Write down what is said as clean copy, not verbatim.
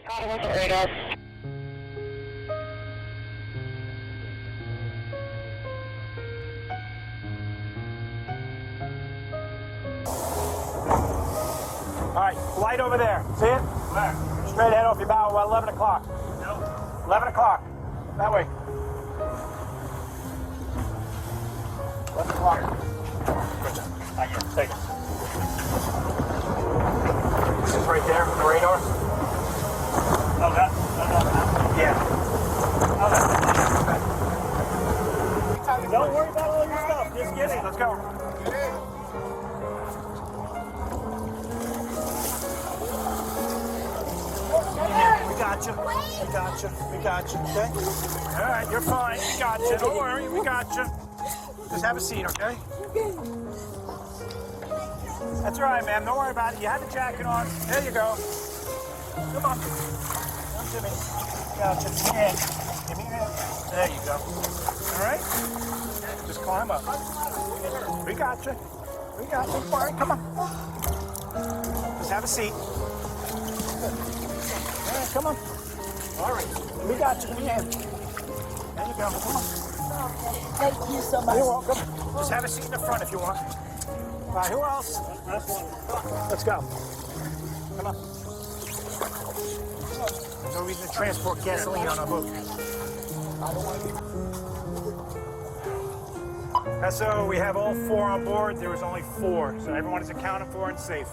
All right, light over there. See it? Where? Straight ahead off your bow, about 11 o'clock. No. 11 o'clock. That way. 11 o'clock. Good job. Not yet. Take it. This is right there, the radar. Oh, that? Yeah. Oh, that. Don't worry about all your stuff. Just get in. Let's go. We got you. We got you. We got you. Okay? All right, you're fine. We got you. Don't worry. We got you. Just have a seat, okay? That's all right, ma'am. Don't worry about it. You have the jacket on. There you go. Come on. Come to me. Got you. Give me your hand. Give me your hand. There you go. All right? Just climb up. We got you. We got you. All right, come on. Just have a seat. All right, come on. All right. We got you. Give me your hand. There you go. Come on. Thank you so much. You're welcome. Just have a seat in the front if you want. All right, who else? Let's go. Come on. There's no reason to transport gasoline on a boat. So we have all 4 on board. There was only 4, so everyone is accounted for and safe.